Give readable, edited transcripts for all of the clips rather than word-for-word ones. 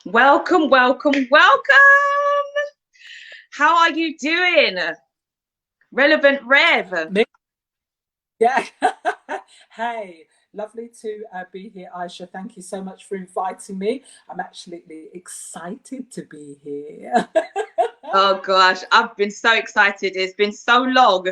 Welcome, welcome, welcome. How are you doing? Relevant Rev. Yeah. Hey, lovely to be here, Aisha. Thank you so much for inviting me. I'm actually excited to be here. Oh gosh, I've been so excited. It's been so long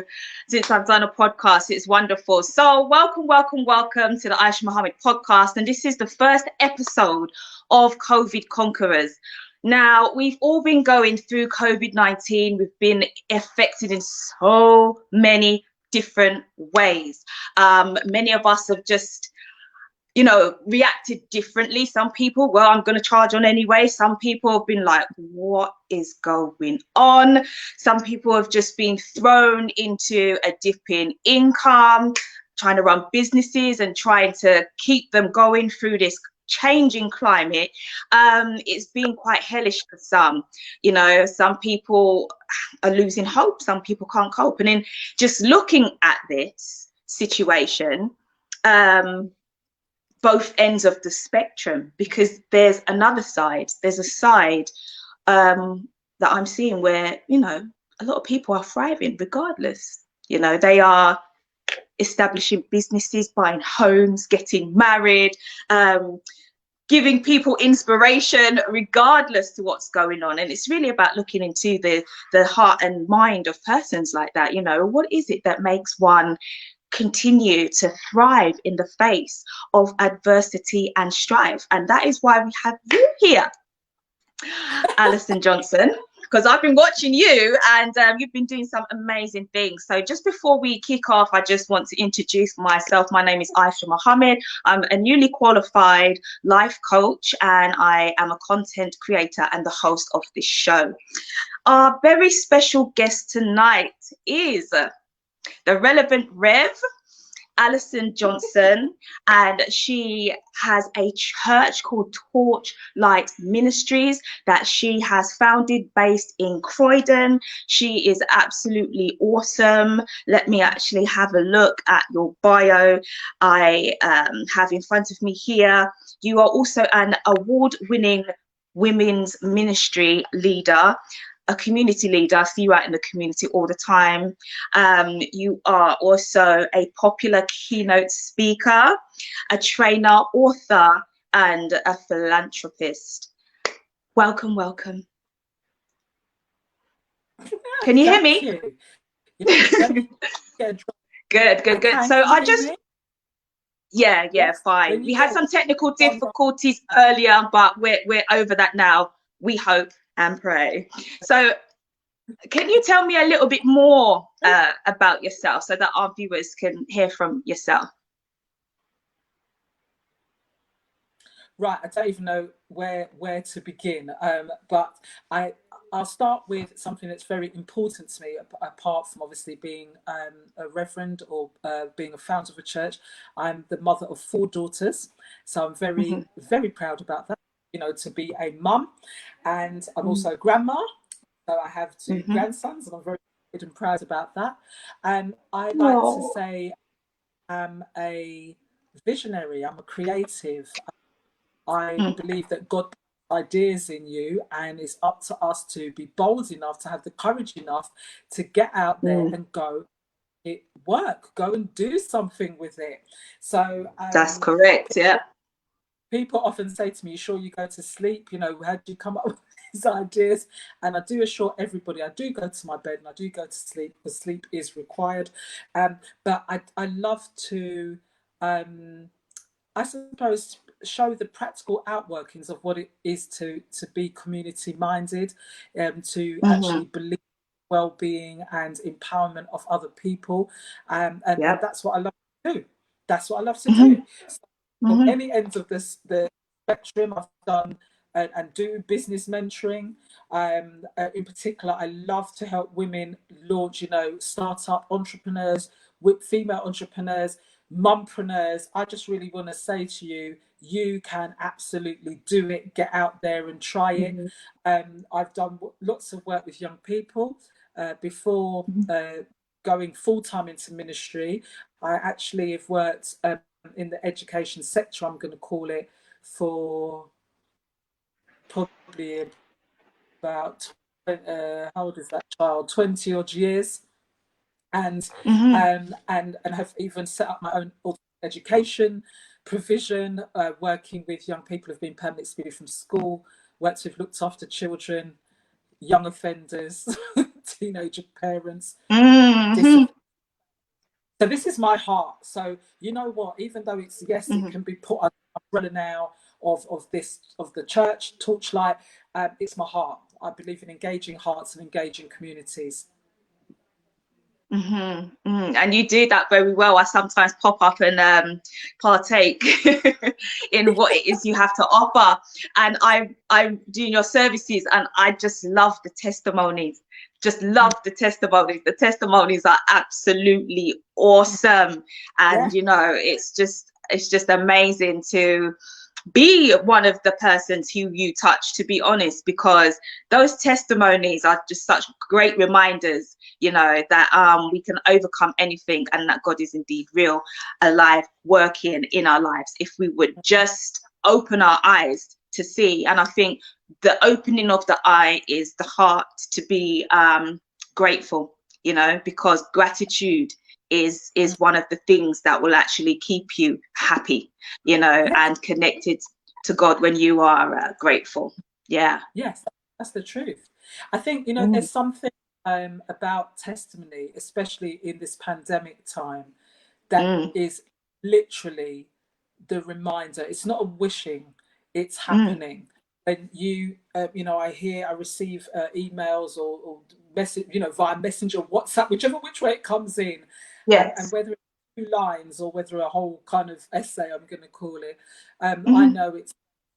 since I've done a podcast. It's wonderful. So welcome, welcome, welcome to the Aisha Mohammed podcast. And this is the first episode of COVID Conquerors. Now, we've all been going through COVID-19. We've been affected in so many different ways. Many of us have just reacted differently. Some people, well, I'm going to charge on anyway. Some people have been like, what is going on? Some people have just been thrown into a dip in income, trying to run businesses and trying to keep them going through this changing climate. It's been quite hellish for some. Some people are losing hope. Some people can't cope. And in just looking at this situation, both ends of the spectrum, because there's another side. There's a side that I'm seeing where, a lot of people are thriving regardless. They are establishing businesses, buying homes, getting married, giving people inspiration regardless to what's going on. And it's really about looking into the heart and mind of persons like that. What is it that makes one continue to thrive in the face of adversity and strife? And that is why we have you here, Alison Johnson, because I've been watching you and you've been doing some amazing things. So just before we kick off, I just want to introduce myself. My name is Aisha Mohammed. I'm a newly qualified life coach and I am a content creator and the host of this show. Our very special guest tonight is the Relevant Rev, Alison Johnson, and she has a church called Torchlight Ministries that she has founded based in Croydon. She is absolutely awesome. Let me actually have a look at your bio. I have in front of me here. You are also an award-winning women's ministry leader, a community leader. I see you out in the community all the time. You are also a popular keynote speaker, a trainer, author, and a philanthropist. Welcome, welcome. Can you hear me? You. Good, good, good. So I just, yeah, fine. We had some technical difficulties earlier, but we're over that now, we hope and pray. So can you tell me a little bit more about yourself so that our viewers can hear from yourself? Right, I don't even know where to begin, but I'll start with something that's very important to me, apart from obviously being a reverend or being a founder of a church. I'm the mother of 4 daughters, so I'm very, very proud about that, to be a mum, and I'm also a grandma. So I have 2 grandsons, and I'm very good and proud about that. And I like to say I'm a visionary, I'm a creative. I believe that God puts ideas in you, and it's up to us to be bold enough, to have the courage enough to get out there and go go and do something with it. So that's correct. Yeah. People often say to me, "You sure you go to sleep? How do you come up with these ideas?" And I do assure everybody, I do go to my bed and I do go to sleep, because sleep is required. But I love to, I suppose, show the practical outworkings of what it is to be community minded, to actually believe well-being and empowerment of other people, and that's what I love to do. That's what I love to do. So, from any ends of the spectrum, I've done and do business mentoring. In particular, I love to help women launch, startup entrepreneurs, with female entrepreneurs, mumpreneurs. I just really want to say to you, you can absolutely do it. Get out there and try it. I've done lots of work with young people before going full-time into ministry. I actually have worked in the education sector, I'm going to call it, for probably about how old is that child? 20 odd years, and have even set up my own education provision, working with young people who've been permanently excluded from school, worked with looked after children, young offenders, teenager parents. So this is my heart. So you know what? Even though it's yes, it can be put under the umbrella now of the church torchlight. It's my heart. I believe in engaging hearts and engaging communities. And you do that very well. I sometimes pop up and partake in what it is you have to offer, and I'm doing your services, and I just love the testimonies. Just love the testimonies. The testimonies are absolutely awesome, and you know, it's just amazing to be one of the persons who you touch, to be honest, because those testimonies are just such great reminders, you know, that we can overcome anything, and that God is indeed real, alive, working in our lives if we would just open our eyes to see. And I think the opening of the eye is the heart to be grateful, you know, because gratitude is one of the things that will actually keep you happy, you know, and connected to God when you are grateful. Yes, that's the truth. I think, you know, there's something about testimony, especially in this pandemic time, that is literally the reminder. It's not a wishing, it's happening. When you I receive emails or message, you know, via Messenger, WhatsApp, which way it comes in. And whether it's 2 lines or whether a whole kind of essay, I'm going to call it, I know it's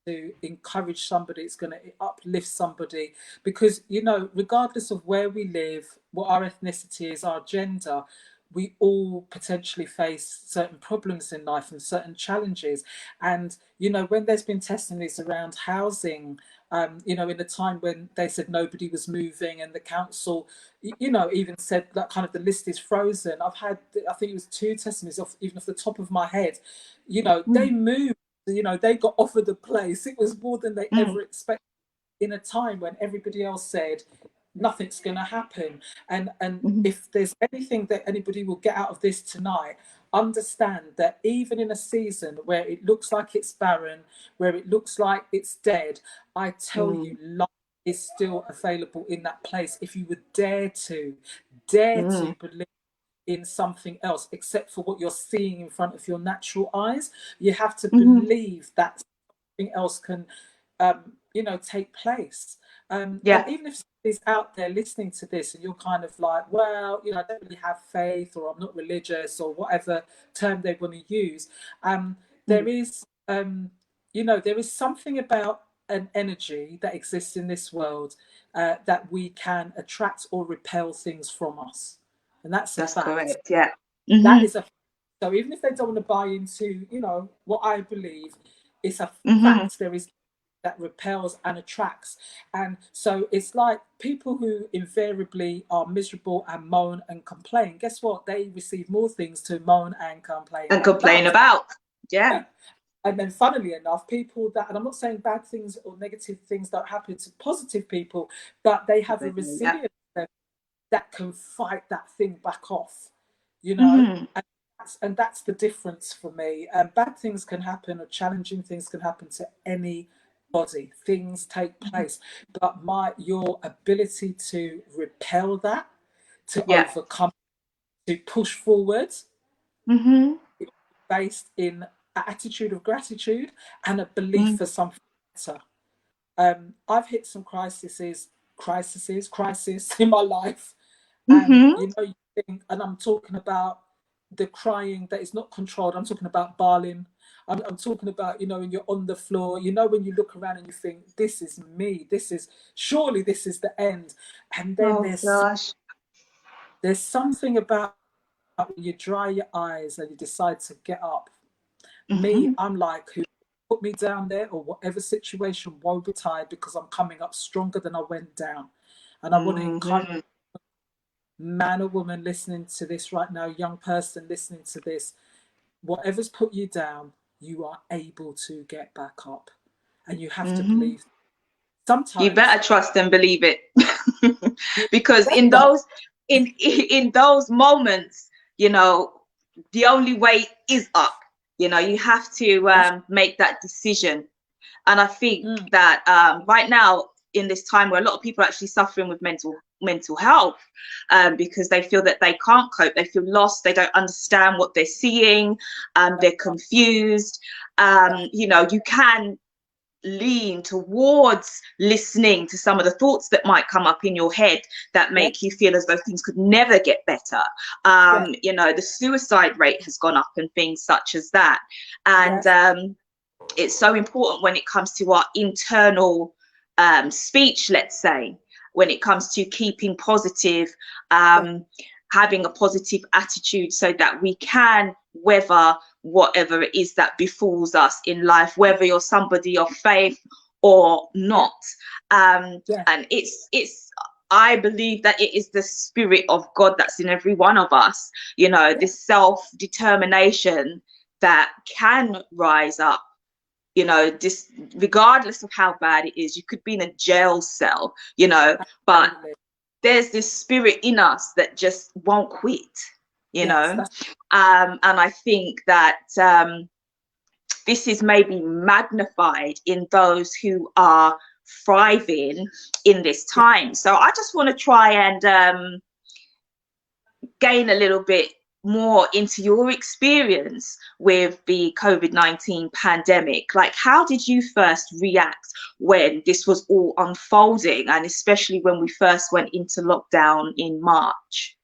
to encourage somebody, it's going to uplift somebody, because, you know, regardless of where we live, what our ethnicity is, our gender, we all potentially face certain problems in life and certain challenges. And, you know, when there's been testimonies around housing, you know, in the time when they said nobody was moving and the council, you know, even said that kind of the list is frozen. I've had, I think it was 2 testimonies even off the top of my head, you know, they moved, you know, they got offered a place. It was more than they ever expected in a time when everybody else said nothing's going to happen. And if there's anything that anybody will get out of this tonight, understand that even in a season where it looks like it's barren, where it looks like it's dead, I tell you, life is still available in that place if you would dare to believe in something else except for what you're seeing in front of your natural eyes. You have to believe that something else can you know, take place. And even if somebody's out there listening to this and you're kind of like, well, you know, I don't really have faith, or I'm not religious, or whatever term they want to use, there is you know, there is something about an energy that exists in this world that we can attract or repel things from us. And that's a fact. Correct. That is a fact. So even if they don't want to buy into, you know, what I believe, it's a fact. There is that repels and attracts. And so it's like people who invariably are miserable and moan and complain, guess what? They receive more things to moan and complain about. And then, funnily enough, people that, and I'm not saying bad things or negative things don't happen to positive people, but they have a resilience that can fight that thing back off, you know. And that's the difference for me. Bad things can happen, or challenging things can happen to anybody. Things take place, but your ability to repel that, to overcome, to push forward, based in an attitude of gratitude and a belief for something better. I've hit some crisis in my life, and you know, you think, and I'm talking about the crying that is not controlled. I'm talking about bawling. I'm talking about, you know, when you're on the floor, you know, when you look around and you think, this is me, surely this is the end. And then there's something about when you dry your eyes and you decide to get up. Me, I'm like, who put me down there, or whatever situation, woe betide, because I'm coming up stronger than I went down. And I want to encourage man or woman listening to this right now, young person listening to this, whatever's put you down, you are able to get back up, and you have to believe. You sometimes better trust and believe it. Because in those moments, you know, the only way is up. You know, you have to make that decision. And I think that right now, in this time where a lot of people are actually suffering with mental health, because they feel that they can't cope, they feel lost, they don't understand what they're seeing, they're confused. You know, you can lean towards listening to some of the thoughts that might come up in your head that make you feel as though things could never get better. You know, the suicide rate has gone up and things such as that. And it's so important when it comes to our internal speech, let's say, when it comes to keeping positive, having a positive attitude so that we can weather whatever it is that befalls us in life, whether you're somebody of faith or not. And it's I believe that it is the spirit of God that's in every one of us, you know, this self-determination that can rise up. You know, this, regardless of how bad it is, you could be in a jail cell, you know, but there's this spirit in us that just won't quit, you know. And I think that this is maybe magnified in those who are thriving in this time. So I just want to try and gain a little bit more into your experience with the COVID-19 pandemic. Like, how did you first react when this was all unfolding, and especially when we first went into lockdown in March?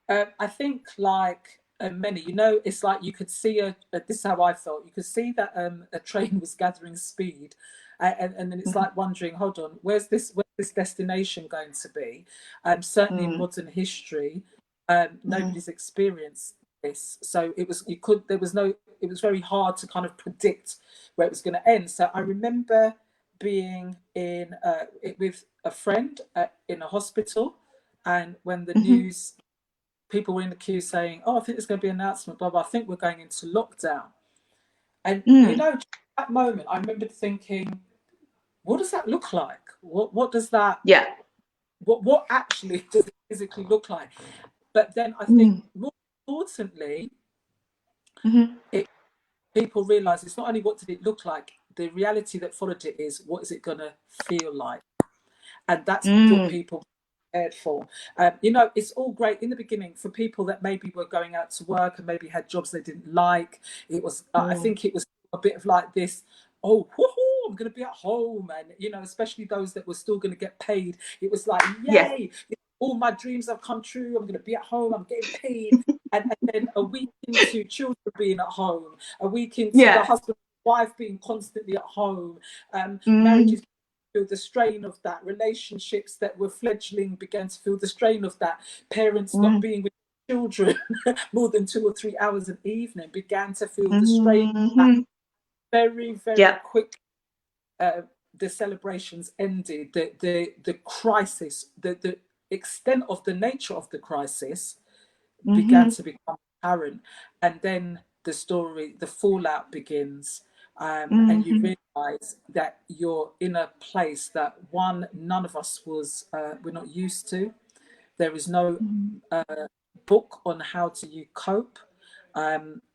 I think, like many, you know, it's like you could see this is how I felt. You could see that a train was gathering speed, and then it's like wondering, hold on, where's this destination going to be? Certainly in modern history, nobody's experienced this, so it was very hard to kind of predict where it was going to end. So I remember being in with a friend in a hospital, and when the news, people were in the queue saying, "Oh, I think there's going to be an announcement, blah, blah, I think we're going into lockdown." And, you know, at that moment, I remember thinking, what does that look like? What does that, what actually does it physically look like? But then I think more importantly, people realize it's not only what did it look like, the reality that followed it is, what is it going to feel like? And that's what people prepared for. You know, it's all great in the beginning for people that maybe were going out to work and maybe had jobs they didn't like. It was, I think it was a bit of like this, oh, woohoo, I'm going to be at home. And, you know, especially those that were still going to get paid. It was like, yay, all my dreams have come true. I'm going to be at home. I'm getting paid. And then a week into children being at home, a week into the husband and wife being constantly at home, marriages feel the strain of that, relationships that were fledgling began to feel the strain of that, parents not being with children more than 2 or 3 hours an evening began to feel the strain of that. Very, very quick. The celebrations ended. The crisis, the extent of the nature of the crisis began to become apparent, and then the fallout begins. And you realize that you're in a place that none of us we're not used to. There is no book on how to cope.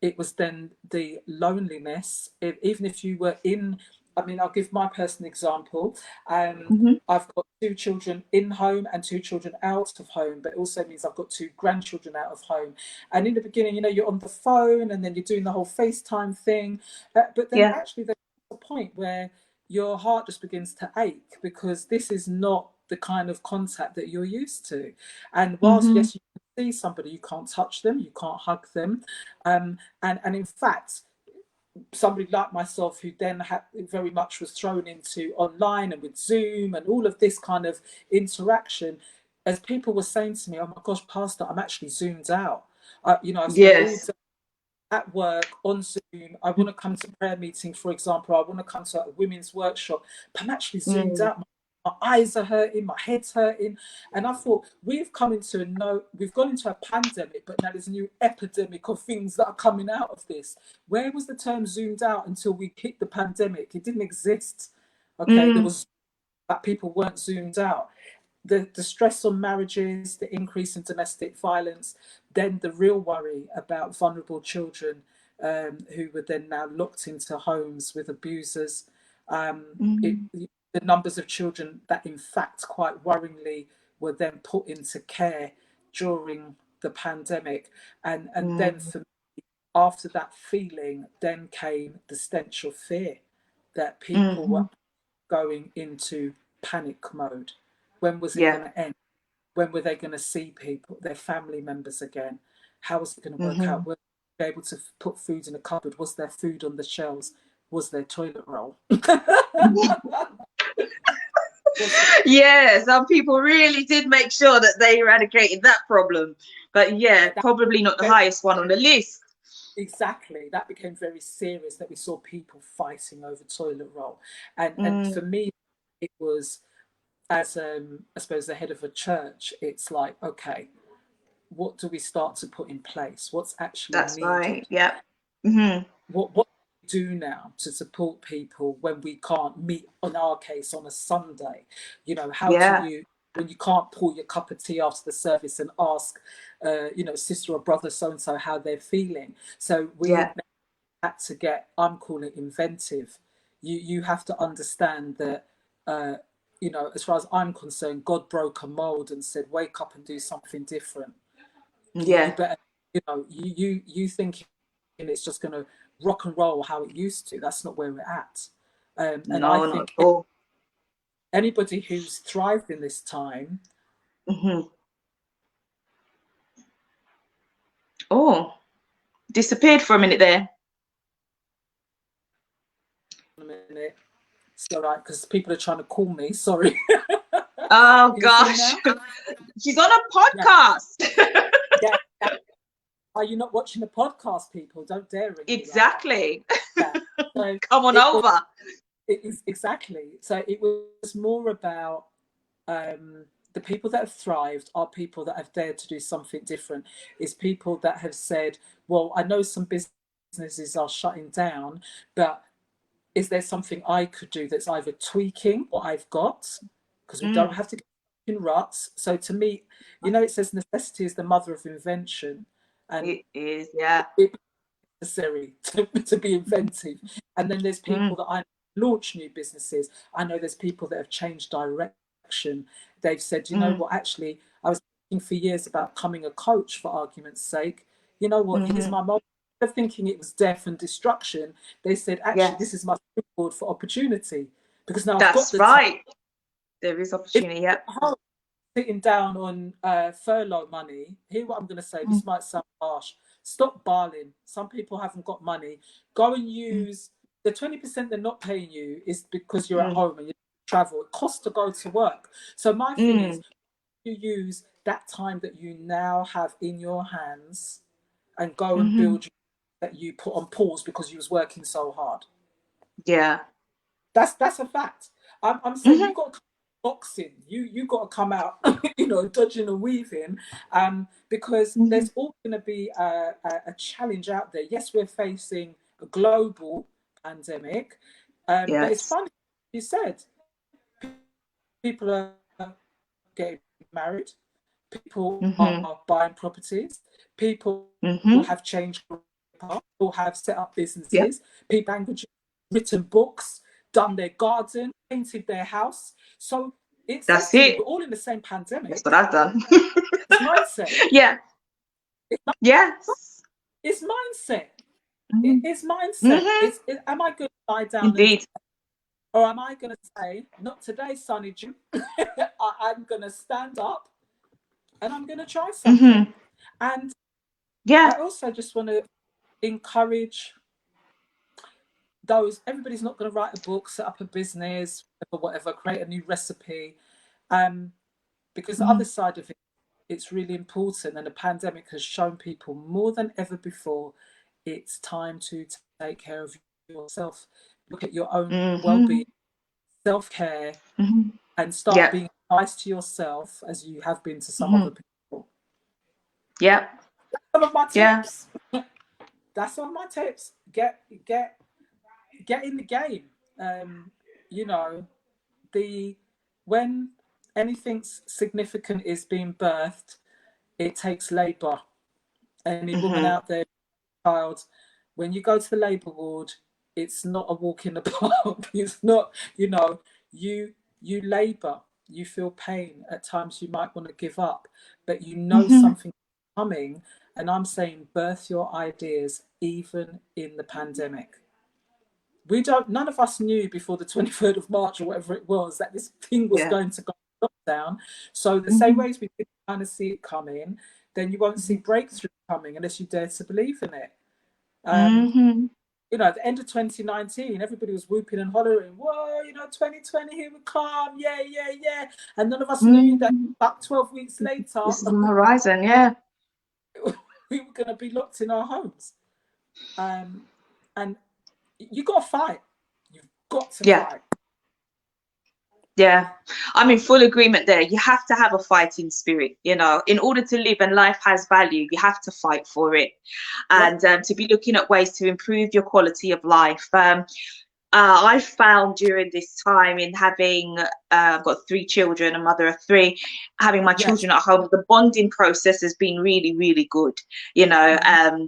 It was then the loneliness. Even if you were in, I mean, I'll give my personal example. I've got 2 children in home and 2 children out of home, but it also means I've got 2 grandchildren out of home. And in the beginning, you know, you're on the phone and then you're doing the whole FaceTime thing. But then actually there's a point where your heart just begins to ache, because this is not the kind of contact that you're used to. And whilst, yes, you can see somebody, you can't touch them, you can't hug them. And in fact, somebody like myself who then very much was thrown into online and with Zoom and all of this kind of interaction, as people were saying to me, oh my gosh, Pastor, I'm actually zoomed out. You know, I've spent all day at work on Zoom. I want to come to prayer meeting, for example. I want to come to a women's workshop, but I'm actually zoomed out. eyes are hurting, my head's hurting. And I thought, we've gone into a pandemic, but now there's a new epidemic of things that are coming out of this. Where was the term zoomed out until we hit the pandemic? It didn't exist. Okay, there was that people weren't zoomed out. The stress on marriages, the increase in domestic violence, then the real worry about vulnerable children who were then now locked into homes with abusers. The numbers of children that, in fact, quite worryingly, were then put into care during the pandemic. And then for me, after that feeling, then came the stench of fear that people were going into panic mode. When was it going to end? When were they going to see people, their family members again? How was it going to work out? Were they able to put food in a cupboard? Was there food on the shelves? Was there toilet roll? Yeah, some people really did make sure that they eradicated that problem. But yeah, probably not the highest one on the list. Exactly. That became very serious, that we saw people fighting over toilet roll. And for me, it was, as I suppose, the head of a church, it's like, okay, what do we start to put in place? What's actually needed? Right. Yeah. What do now to support people when we can't meet, in our case, on a Sunday? You know, how do you, when you can't pour your cup of tea after the service and ask, sister or brother so-and-so how they're feeling? So we had to get, I'm calling it inventive. You have to understand that, as far as I'm concerned, God broke a mold and said, wake up and do something different. You better, you think it's just going to rock and roll how it used to. That's not where we're at. And I think anybody who's thrived in this time. Oh, disappeared for a minute there. It's all right, because people are trying to call me. Sorry. Oh gosh, she's on a podcast. Yeah. Are you not watching the podcast, people? Don't dare ring. Exactly. Like so come on over. It is exactly. So it was more about the people that have thrived are people that have dared to do something different. It's people that have said, well, I know some businesses are shutting down, but is there something I could do that's either tweaking what I've got? Because we don't have to get in ruts. So to me, it says necessity is the mother of invention. And it is, yeah. It's necessary to be inventive. And then there's people that I launch new businesses. I know there's people that have changed direction. They've said, you know what, actually, I was thinking for years about becoming a coach, for argument's sake. You know what, here's my mom. Instead of thinking it was death and destruction, they said, actually, this is my springboard for opportunity. Because now I've got the time. There is opportunity, sitting down on furlough money. Hear what I'm going to say. This might sound harsh. Stop barling. Some people haven't got money. Go and use the 20% they're not paying you is because you're at home and you travel. It costs to go to work. So my thing is, you use that time that you now have in your hands and go and build that you put on pause because you was working so hard. Yeah, that's a fact. I'm saying you've got to boxing. You got to come out, dodging and weaving, because there's all going to be a challenge out there. Yes, we're facing a global pandemic, but it's funny you said people are getting married, people are buying properties, people have changed, people have set up businesses, people have written books, done their garden, painted their house. So that's it. We're all in the same pandemic. That's what I've done. It's mindset. Yes. It's mindset. It's mindset. Am I going to lie down? Indeed. Or am I going to say, not today, Sonny Jim. I'm going to stand up and I'm going to try something. And I also just want to encourage those. Everybody's not going to write a book, set up a business, whatever, create a new recipe. Because the other side of it, it's really important. And the pandemic has shown people more than ever before, it's time to take care of yourself. Look at your own well-being, self-care, and start being nice to yourself as you have been to some other people. Yeah. Some of my tips. Yeah. That's some of my tips. Get in the game. You know, when anything significant is being birthed, it takes labour. Any woman out there, child, when you go to the labour ward, it's not a walk in the park. It's not, you know, you labour, you feel pain. At times you might want to give up, but you know something coming. And I'm saying birth your ideas even in the pandemic. None of us knew before the 23rd of March or whatever it was that this thing was going to go lockdown. So the same way as we didn't kind of see it coming, then you won't see breakthrough coming unless you dare to believe in it. You know, at the end of 2019, everybody was whooping and hollering, whoa, you know, 2020, here we come, yeah. And none of us knew that about 12 weeks later, this is on the horizon, yeah. We were going to be locked in our homes. And you got to fight. You've got to fight. Yeah, I'm in full agreement there. You have to have a fighting spirit, you know, in order to live and life has value, you have to fight for it. And to be looking at ways to improve your quality of life. I found during this time in having, I've got 3 children, a mother of 3, having my children at home, the bonding process has been really, really good. You know,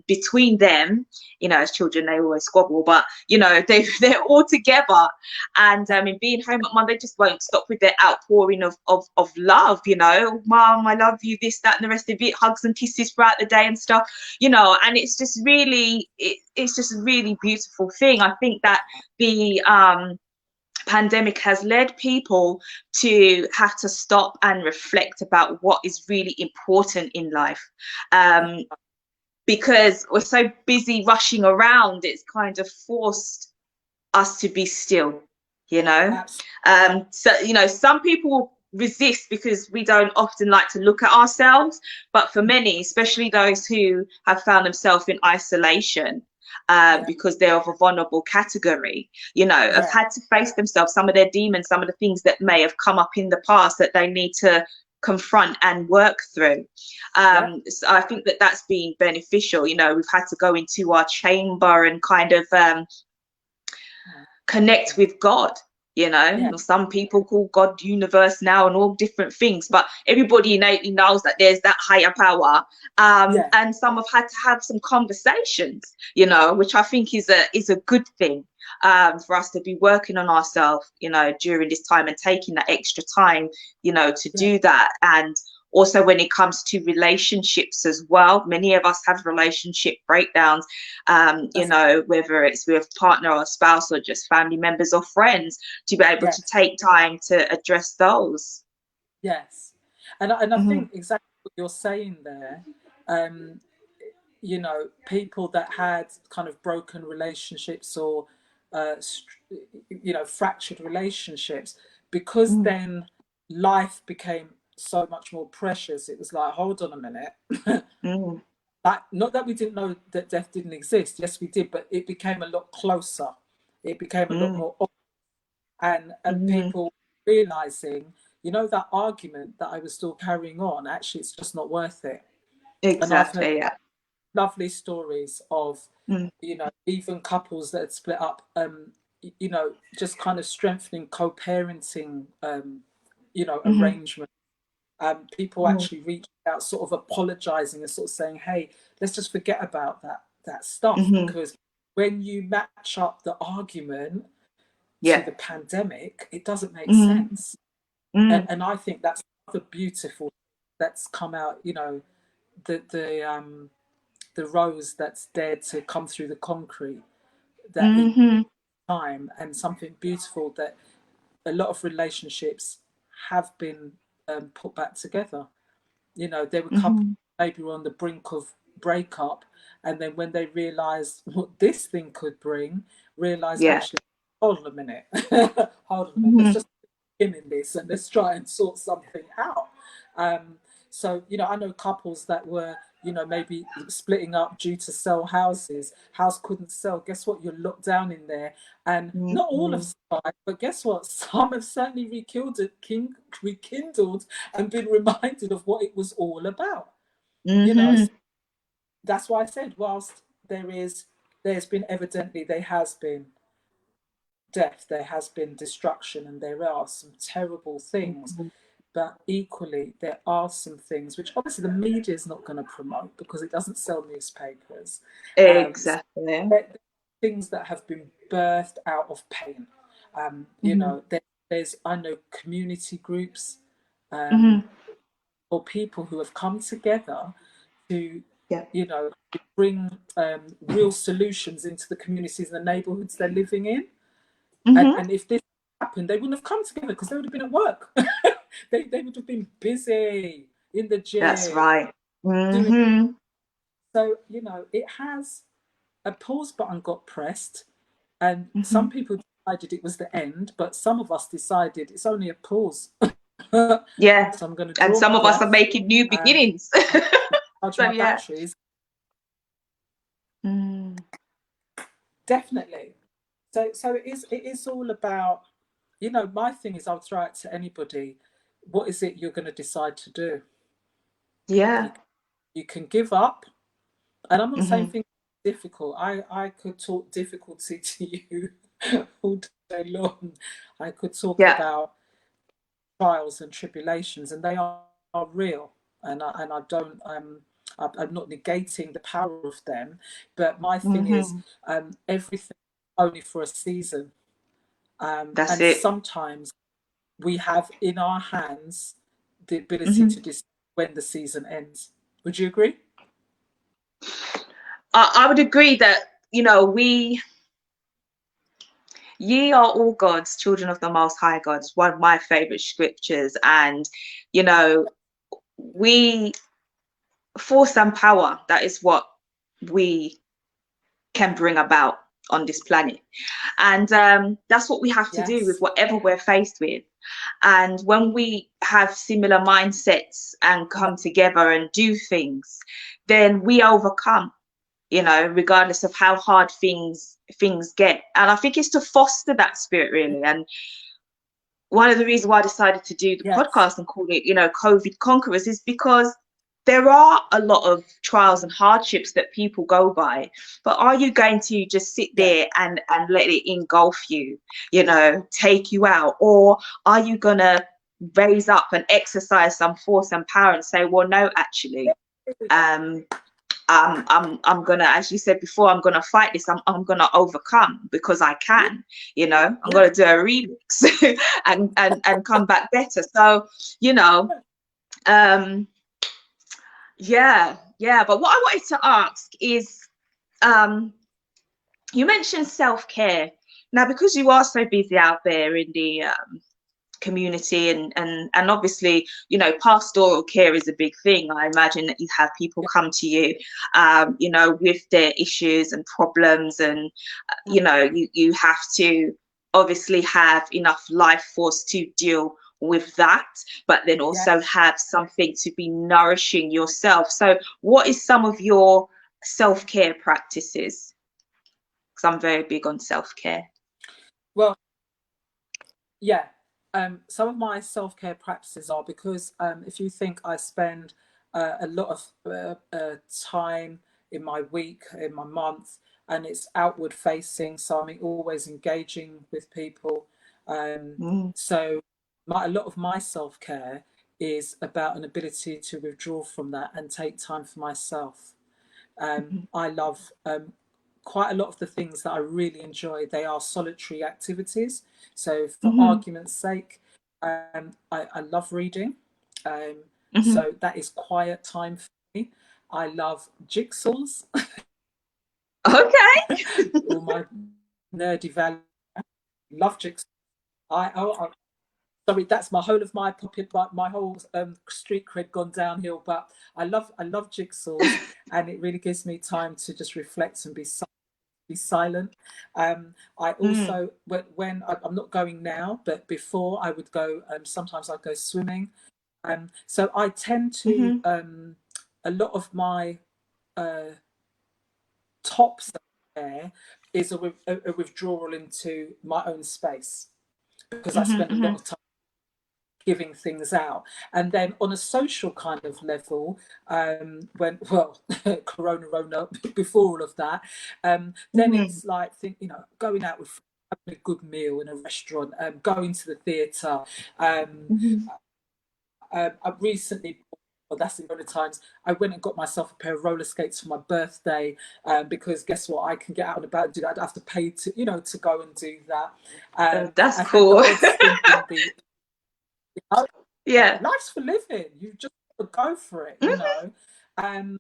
between them, you know, as children, they always squabble, but, you know, they're all together. And in being home at Mum, they just won't stop with their outpouring of love, you know, Mum, I love you, this, that, and the rest of it, hugs and kisses throughout the day and stuff, you know, and it's just really, it's just a really beautiful thing. I think that the pandemic has led people to have to stop and reflect about what is really important in life, because we're so busy rushing around. It's kind of forced us to be still, you know. So, you know, some people resist because we don't often like to look at ourselves, but for many, especially those who have found themselves in isolation, because they're of a vulnerable category, you know, have had to face themselves, some of their demons, some of the things that may have come up in the past that they need to confront and work through. So I think that that's been beneficial. You know, we've had to go into our chamber and kind of connect with God. You know, some people call God universe now and all different things, but everybody innately knows that there's that higher power. And some have had to have some conversations, you know, which I think is a good thing, for us to be working on ourselves, you know, during this time and taking that extra time, you know, to do that. And also when it comes to relationships as well, many of us have relationship breakdowns, you know, whether it's with partner or spouse or just family members or friends, to be able to take time to address those. And I think exactly what you're saying there, you know, people that had kind of broken relationships or you know, fractured relationships, because then life became so much more precious. It was like, hold on a minute. Like, not that we didn't know that death didn't exist. Yes, we did, but it became a lot closer. It became a lot more obvious. And people realizing, you know, that argument that I was still carrying on, actually, it's just not worth it. Exactly. And I've heard lovely stories of, you know, even couples that had split up, you know, just kind of strengthening co-parenting, you know, arrangement. People actually reached out, sort of apologizing and sort of saying, hey, let's just forget about that stuff, because when you match up the argument to the pandemic, it doesn't make sense. And I think that's the beautiful that's come out, you know, the rose that's dared to come through the concrete, that in time, and something beautiful that a lot of relationships have been put back together. You know, there were couples maybe were on the brink of breakup, and then when they realised what this thing could bring, realised actually, hold on a minute, let's just begin in this and let's try and sort something out. So, you know, I know couples that were you know, maybe splitting up due to sell houses. House couldn't sell. Guess what? You're locked down in there. And not all have survived, but guess what? Some have certainly rekindled and been reminded of what it was all about. You know, so that's why I said, whilst there's been there has been death, there has been destruction, and there are some terrible things. But equally, there are some things which obviously the media is not going to promote because it doesn't sell newspapers. Exactly. Things that have been birthed out of pain. You know, there's, I know, community groups or people who have come together to, you know, bring real solutions into the communities and the neighbourhoods they're living in. And if this happened, they wouldn't have come together because they would have been at work. they would have been busy in the gym. That's right. So, you know, it has, a pause button got pressed, and some people decided it was the end, but some of us decided it's only a pause. Yeah. So I'm going to and some of us are making new beginnings. Charge my batteries. Definitely. So it is all about, you know, my thing is, I'll throw it to anybody. What is it you're going to decide to do? Yeah. You can give up. And I'm not saying things are difficult. I could talk difficulty to you all day long. I could talk about trials and tribulations, and they are real. And I don't, I'm not negating the power of them. But my thing is, everything only for a season. That's and it. Sometimes we have in our hands the ability to decide when the season ends. Would you agree? I would agree that, you know, ye are all gods, children of the Most High God, is one of my favorite scriptures. And, you know, we, force and power, that is what we can bring about on this planet. And that's what we have to do with whatever we're faced with. And when we have similar mindsets and come together and do things, then we overcome, you know, regardless of how hard things get. And I think it's to foster that spirit, really. And one of the reasons why I decided to do the podcast and call it, you know, COVID Conquerors, is because there are a lot of trials and hardships that people go by, but are you going to just sit there and let it engulf you, you know, take you out? Or are you gonna raise up and exercise some force and power and say, well, no, actually, I'm gonna, as you said before, I'm gonna fight this. I'm gonna overcome because I can, you know. I'm gonna do a remix and come back better. So, you know, but what I wanted to ask is, you mentioned self-care. Now, because you are so busy out there in the community and obviously, you know, pastoral care is a big thing. I imagine that you have people come to you, you know, with their issues and problems, and you know, you have to obviously have enough life force to deal with that, but then also have something to be nourishing yourself. So what is some of your self-care practices? Because I'm very big on self-care. Well, some of my self-care practices are, because if you think I spend a lot of time in my week, in my month, and it's outward facing, so I'm always engaging with people. So a lot of my self-care is about an ability to withdraw from that and take time for myself. I love quite a lot of the things that I really enjoy. They are solitary activities. So for argument's sake, I love reading. So that is quiet time for me. I love jigsaws. Okay. All my nerdy value. Love jigsaws. Sorry, that's my whole of my whole street cred gone downhill. But I love jigsaws, and it really gives me time to just reflect and be silent. I also, when I'm not going now, but before I would go. Sometimes I'd go swimming. So I tend to a lot of my tops there is a withdrawal into my own space, because I spend a lot of time giving things out. And then on a social kind of level, when, well, corona before all of that, then it's like, going out with, having a good meal in a restaurant, going to the theatre. I recently, well, that's in other times, I went and got myself a pair of roller skates for my birthday, because guess what, I can get out and about and do that. I don't have to pay to, to go and do that. That's cool. Yeah, life's for living. You just go for it, and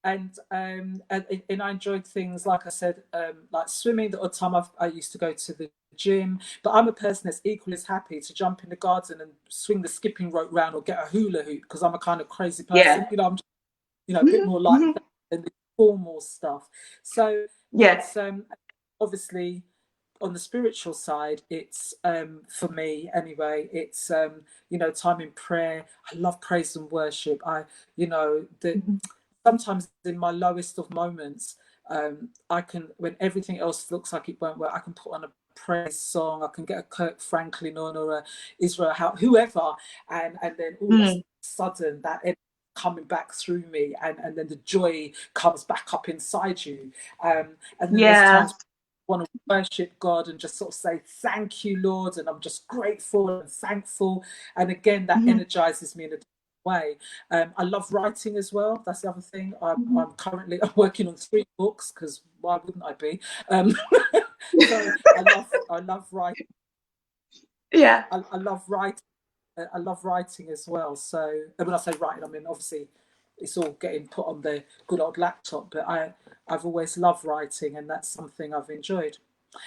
I enjoyed things, like I said, like swimming. The odd time I used to go to the gym, but I'm a person that's equally as happy to jump in the garden and swing the skipping rope round or get a hula hoop, because I'm a kind of crazy person. I'm just, a bit more like that than the formal stuff. So it's obviously, on the spiritual side, it's for me anyway, it's time in prayer. I love praise and worship. Sometimes in my lowest of moments, I can, when everything else looks like it won't work, I can put on a praise song. I can get a Kirk Franklin on, or a Israel, whoever, and then all of a sudden that energy coming back through me, and then the joy comes back up inside you. And then there's times want to worship God and just sort of say, thank you, Lord, and I'm just grateful and thankful. And again, that energizes me in a different way. I love writing as well. That's the other thing. I'm currently working on 3 books, because why wouldn't I be? So I love writing. Yeah. I love writing. I love writing as well. So, and when I say writing, I mean, obviously it's all getting put on the good old laptop, but I've always loved writing, and that's something I've enjoyed.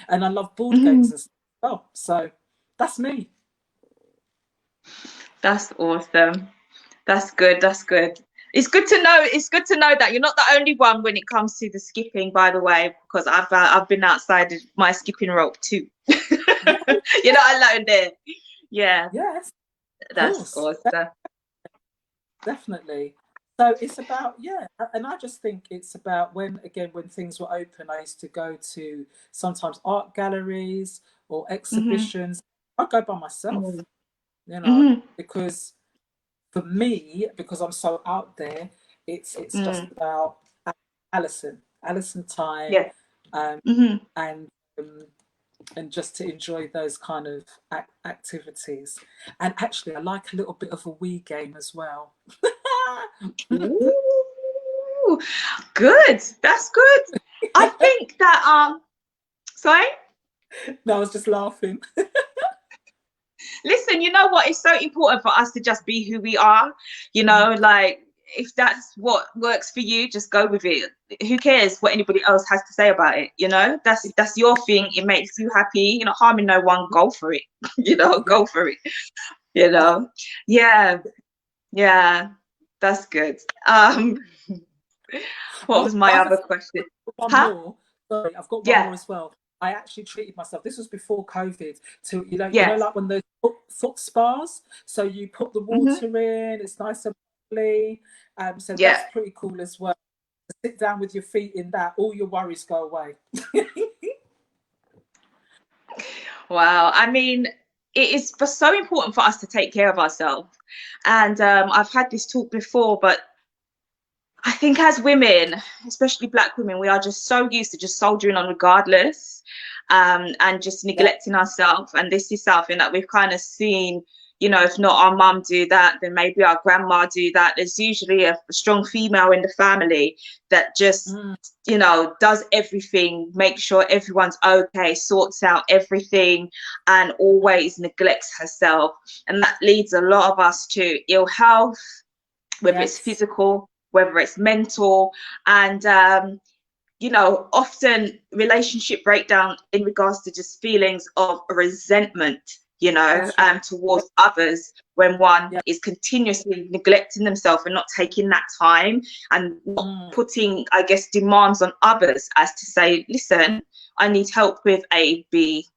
And I love board games as well. So that's me. That's awesome. That's good. That's good. It's good to know. It's good to know that you're not the only one when it comes to the skipping, by the way, because I've been outside my skipping rope too. You're not alone there. Yeah. Yes. That's awesome. Definitely. So it's about, and I just think it's about when things were open, I used to go to sometimes art galleries or exhibitions. I go by myself, because for me, because I'm so out there, it's just about Alison time, and just to enjoy those kind of activities. And actually, I like a little bit of a Wii game as well. Ooh, good. That's good. I think that sorry? No, I was just laughing. Listen, you know what? It's so important for us to just be who we are. Like, if that's what works for you, just go with it. Who cares what anybody else has to say about it? That's your thing. It makes you happy. You're not harming no one. Go for it. Go for it. Yeah. That's good. What was my other question? One more. Sorry, I've got one more as well. I actually treated myself. This was before COVID. To like when those foot spas. So you put the water in. It's nice and lovely. So that's pretty cool as well. Sit down with your feet in that. All your worries go away. Wow. I mean, it is so important for us to take care of ourselves. And I've had this talk before, but I think as women, especially Black women, we are just so used to just soldiering on regardless, and just neglecting ourselves. And this is something that we've kind of seen, if not our mum do that, then maybe our grandma do that. There's usually a strong female in the family that just, does everything, makes sure everyone's okay, sorts out everything, and always neglects herself. And that leads a lot of us to ill health, whether it's physical, whether it's mental, and often relationship breakdown in regards to just feelings of resentment, towards others, when one is continuously neglecting themselves and not taking that time and not putting, I guess, demands on others as to say, listen, I need help with A, B,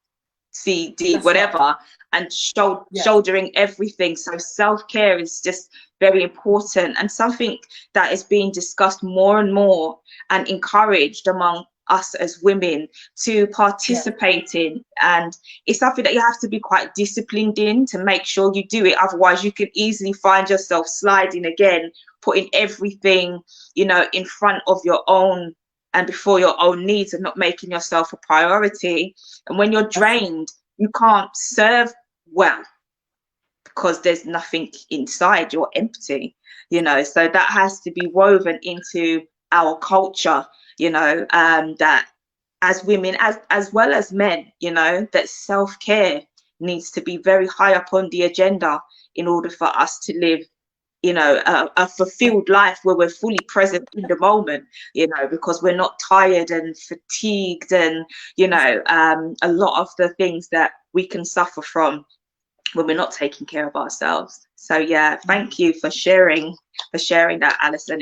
C, D, That's right. whatever, and shouldering everything. So self-care is just very important, and something that is being discussed more and more and encouraged among us as women to participate in. And it's something that you have to be quite disciplined in to make sure you do it. Otherwise, you can easily find yourself sliding again, putting everything, you know, in front of your own and before your own needs, and not making yourself a priority. And when you're drained, you can't serve well because there's nothing inside, you're empty, you know. So that has to be woven into our culture, you know, that as women, as well as men, you know, that self-care needs to be very high up on the agenda in order for us to live, you know, a fulfilled life where we're fully present in the moment, you know, because we're not tired and fatigued and, you know, a lot of the things that we can suffer from when we're not taking care of ourselves. So yeah, thank you for sharing that, Alison.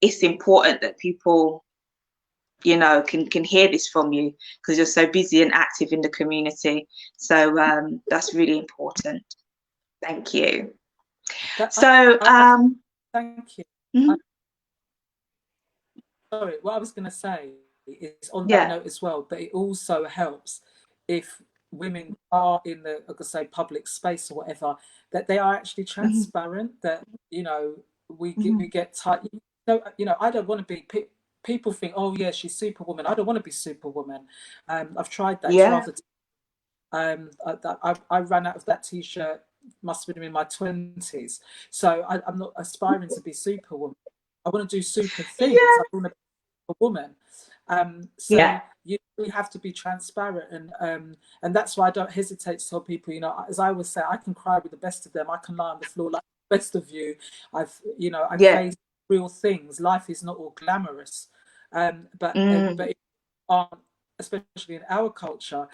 It's important that people, you know, can hear this from you, because you're so busy and active in the community. So that's really important. Thank you. So thank you. Mm-hmm. Sorry, what I was going to say is on that note as well, that it also helps if women are in the, like I say, public space or whatever, that they are actually transparent, that, you know, we get tight. So, you know, I don't want to be, people think, oh yeah, she's Superwoman. I don't want to be Superwoman. I've tried that. It's rather, I ran out of that t-shirt, must have been in my 20s. So I'm not aspiring to be Superwoman. I want to do super things. I want to be a woman. So you have to be transparent, and that's why I don't hesitate to tell people, you know, as I always say, I can cry with the best of them. I can lie on the floor like the best of you. I've faced real things. Life is not all glamorous, but if especially in our culture,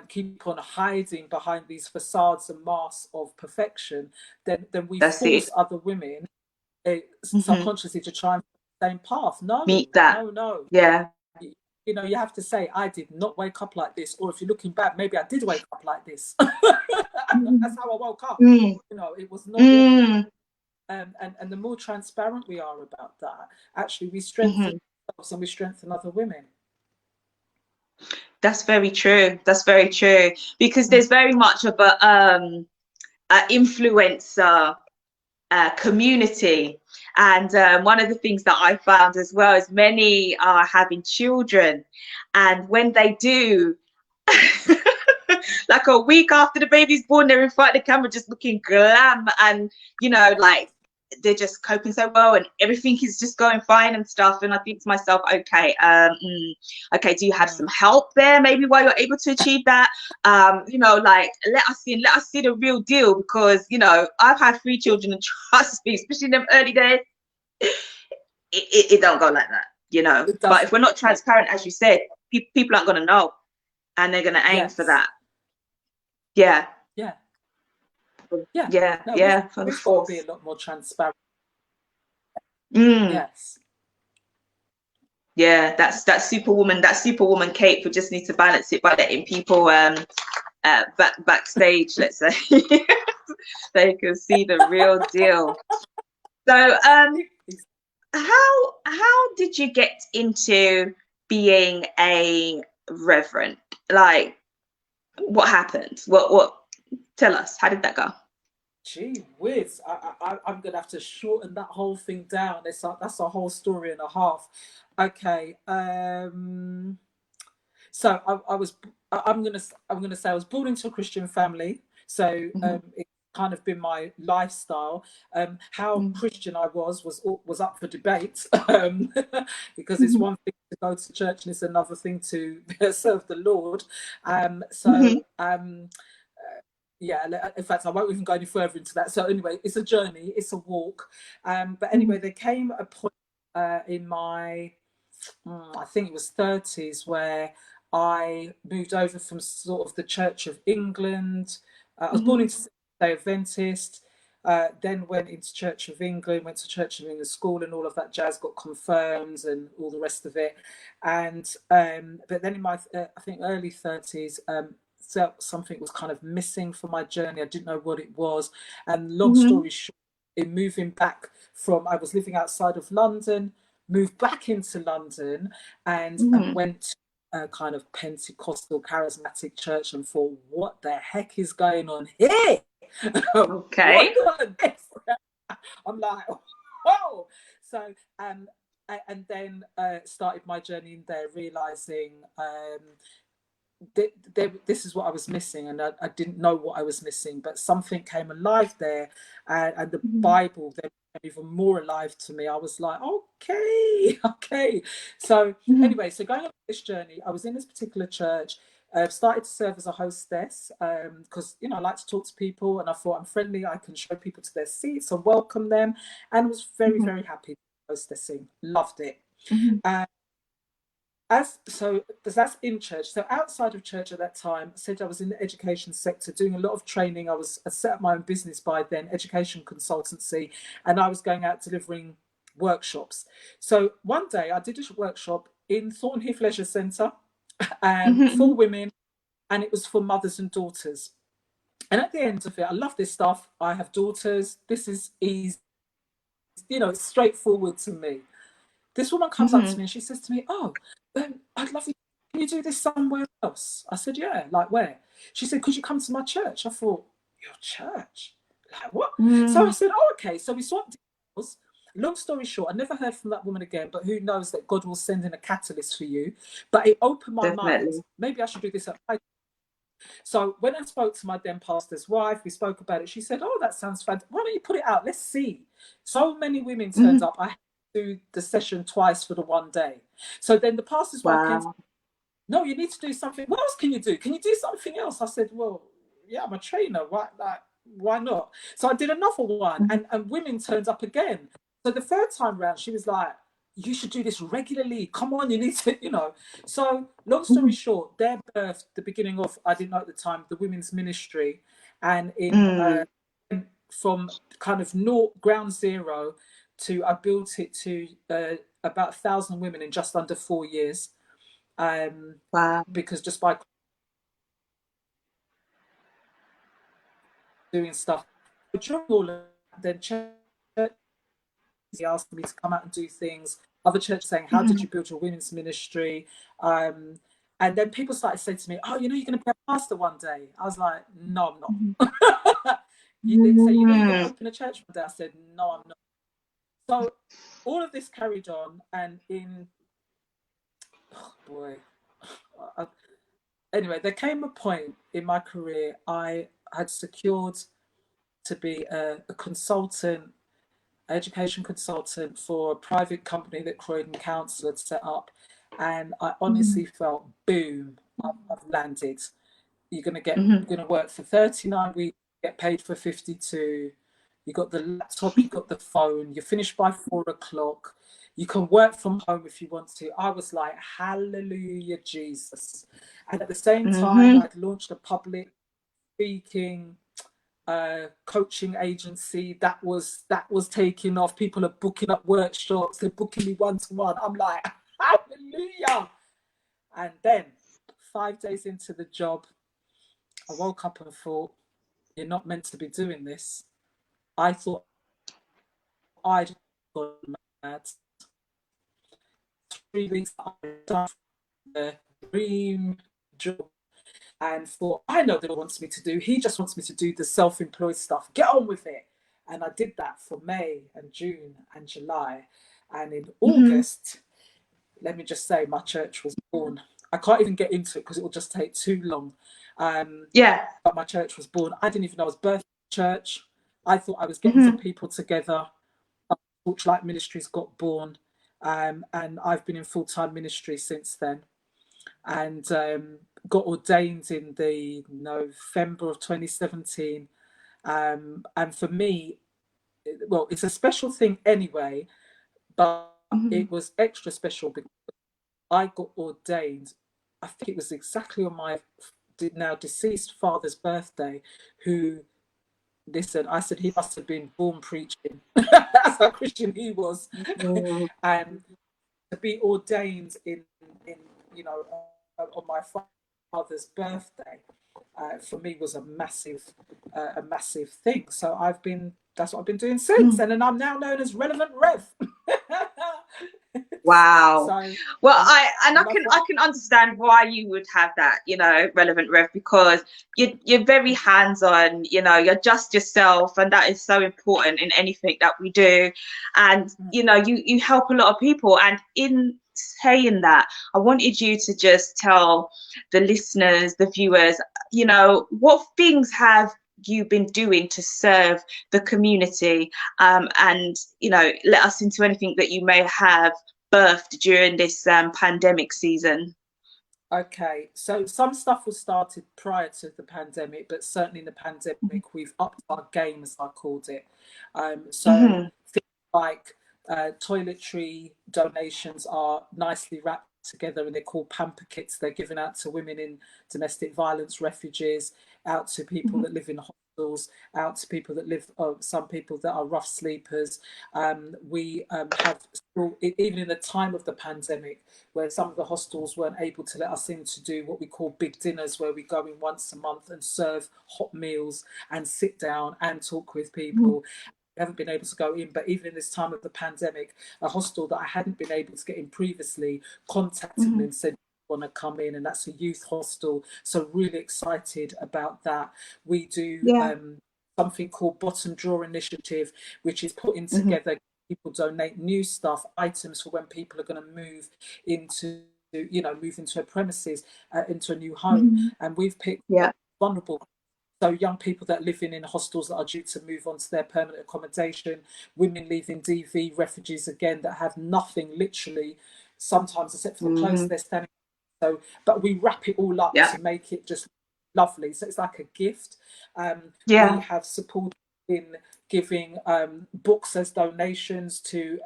keep on hiding behind these facades and masks of perfection, then we force other women subconsciously to try and follow the same path. No. You know, you have to say, I did not wake up like this, or if you're looking back, maybe I did wake up like this. That's how I woke up. You know, it was not. And the more transparent we are about that, actually, we strengthen ourselves and we strengthen other women. That's very true. That's very true, because there's very much of a influencer community, and one of the things that I found as well is many are having children, and when they do, like a week after the baby's born, they're in front of the camera just looking glam, and you know, like they're just coping so well and everything is just going fine and stuff. And I think to myself, okay, okay, do you have some help there maybe while you're able to achieve that? You know, like let us see the real deal, because you know, I've had 3 children, and trust me, especially in them early days, it don't go like that, you know. But if we're not transparent, as you said, people aren't going to know, and they're going to aim for that. No, we've got to be a lot more transparent. Yes. Yeah, that superwoman cape. We just need to balance it by letting people backstage, let's say, they can see the real deal. So how did you get into being a reverend? Like, what happened? What tell us, how did that go? Gee whiz, I'm gonna have to shorten that whole thing down. That's a whole story and a half. Okay, so I'm gonna say I was born into a Christian family, so it's kind of been my lifestyle. How Christian I was up for debate, because it's one thing to go to church and it's another thing to serve the Lord. Yeah, in fact, I won't even go any further into that. So anyway, it's a journey, it's a walk. But anyway, there came a point in my, I think it was 30s, where I moved over from sort of the Church of England. I was born into Seventh-day Adventist, then went into Church of England, went to Church of England school and all of that jazz, got confirmed and all the rest of it. And but then in my, I think early 30s, felt something was kind of missing for my journey. I didn't know what it was. And long story short, in moving back from, I was living outside of London, moved back into London, and went to a kind of Pentecostal charismatic church and thought, what the heck is going on here? Okay. I'm like, whoa. So, and then started my journey in there, realizing this is what I was missing, and I didn't know what I was missing, but something came alive there, and the Bible then became even more alive to me. I was like, okay. So anyway, so going on this journey, I was in this particular church. Started to serve as a hostess because I like to talk to people, and I thought I'm friendly, I can show people to their seats and welcome them, and was very very happy hostessing, loved it. That's in church. So outside of church at that time, I said I was in the education sector doing a lot of training. I set up my own business by then, education consultancy, and I was going out delivering workshops. So one day I did a workshop in Thornheath Leisure Centre for women, and it was for mothers and daughters. And at the end of it, I love this stuff. I have daughters. This is easy. It's straightforward to me. This woman comes up to me and she says to me, I'd love you. Can you do this somewhere else? I said, yeah, like where? She said, could you come to my church? I thought, your church? Like what? So I said, okay. So we swapped details. Long story short, I never heard from that woman again, but who knows that God will send in a catalyst for you. But it opened my mind. Maybe I should do this at my. So when I spoke to my then pastor's wife, we spoke about it. She said, that sounds fantastic. Why don't you put it out? Let's see. So many women turned up. I do the session twice for the one day. So then the pastor's wife came to me, no, you need to do something. What else can you do? Can you do something else? I said, well, yeah, I'm a trainer. Why not? So I did another one, and women turned up again. So the third time round, she was like, you should do this regularly. Come on, you need to, So long story short, their birth, the beginning of, I didn't know at the time, the women's ministry. And from kind of ground zero to, I built it to about 1,000 women in just under 4 years. Because just by doing stuff, during all of that, then church asked me to come out and do things. Other churches saying, how did you build your women's ministry? And then people started saying to me, you're going to be a pastor one day. I was like, no, I'm not. They say, you're going to open a church one day. I said, no, I'm not. So all of this carried on, and anyway, there came a point in my career I had secured to be a consultant, education consultant for a private company that Croydon Council had set up, and I honestly felt, boom, I've landed. You're going to work for 39 weeks, get paid for 52. You got the laptop, you got the phone, you're finished by 4 o'clock. You can work from home if you want to. I was like, hallelujah, Jesus. And at the same time, I'd launched a public speaking coaching agency that was taking off. People are booking up workshops, they're booking me one-to-one. I'm like, hallelujah. And then 5 days into the job, I woke up and thought, you're not meant to be doing this. I thought I'd gone mad. 3 weeks I'd done the dream job and thought, I know what he wants me to do. He just wants me to do the self-employed stuff. Get on with it. And I did that for May and June and July. And in August, let me just say, my church was born. I can't even get into it because it will just take too long. But my church was born. I didn't even know I was birthed in church. I thought I was getting some people together. Torchlight Ministries got born. And I've been in full-time ministry since then. And got ordained in the November of 2017. And for me, well, it's a special thing anyway, but it was extra special because I got ordained, I think it was exactly on my now deceased father's birthday, who, listen, I said he must have been born preaching. That's how Christian he was. And to be ordained in on my father's birthday, for me was a massive thing. So that's what I've been doing since, and then I'm now known as Relevant Rev. Wow. So, well, I can understand why you would have that, Relevant Rev, because you're very hands-on, you're just yourself, and that is so important in anything that we do. And you help a lot of people. And in saying that, I wanted you to just tell the listeners, the viewers, what things have you been doing to serve the community, and let us into anything that you may have birthed during this pandemic season. Okay, so some stuff was started prior to the pandemic, but certainly in the pandemic we've upped our game, as I called it. So things like toiletry donations are nicely wrapped together, and they're called pamper kits. They're given out to women in domestic violence, refugees, out to people that live in hospitals, out to people that live, some people that are rough sleepers. We have, even in the time of the pandemic, where some of the hostels weren't able to let us in to do what we call big dinners, where we go in once a month and serve hot meals and sit down and talk with people. We haven't been able to go in, but even in this time of the pandemic, a hostel that I hadn't been able to get in previously contacted me and said, want to come in, and that's a youth hostel. So really excited about that. We do something called Bottom Drawer Initiative, which is putting together, people donate new stuff, items for when people are going to move into a premises, into a new home. And we've picked vulnerable, so young people that live in hostels that are due to move on to their permanent accommodation, women leaving DV, refugees again that have nothing literally sometimes except for the clothes they're standing. So, but we wrap it all up to make it just lovely. So it's like a gift. We have supported in giving books as donations to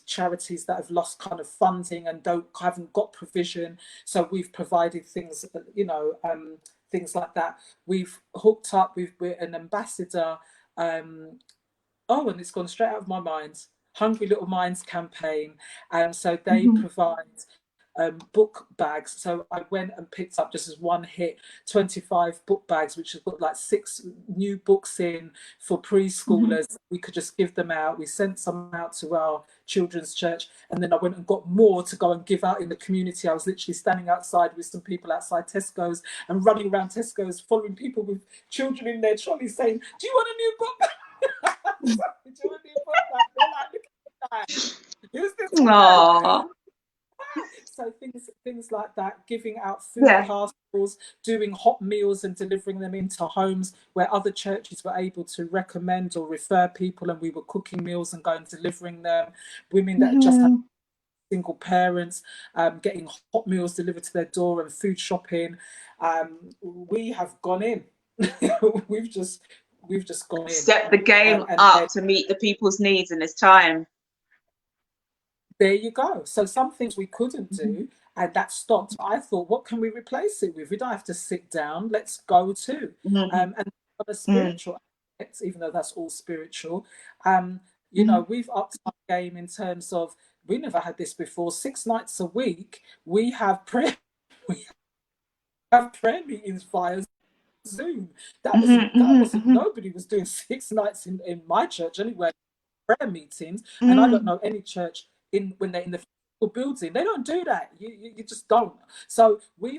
charities that have lost kind of funding and haven't got provision. So we've provided things, things like that. We've hooked up. We're an ambassador. And it's gone straight out of my mind. Hungry Little Minds campaign, and so they provide book bags. So I went and picked up, just as one hit, 25 book bags, which have got like 6 new books in for preschoolers. We could just give them out. We sent some out to our children's church, and then I went and got more to go and give out in the community. I was literally standing outside with some people outside Tesco's and running around Tesco's, following people with children in their trolleys saying, do you want a new book? Do you want a new book? They're like, look at that. Who's this? Aww. So things like that, giving out food parcels, doing hot meals and delivering them into homes where other churches were able to recommend or refer people, and we were cooking meals and going delivering them. Women that just had single parents, getting hot meals delivered to their door, and food shopping. We have gone in. We've just gone in. Step the game up to meet the people's needs in this time. There you go. So some things we couldn't do, and that stopped. I thought, what can we replace it with? We don't have to sit down. Let's go to. And on a spiritual aspect, even though that's all spiritual, we've upped our game in terms of, we never had this before. 6 nights a week, we have prayer meetings via Zoom. That wasn't nobody was doing 6 nights in my church anyway, prayer meetings. And I don't know any church when they're in the physical building, they don't do that. You just don't. So we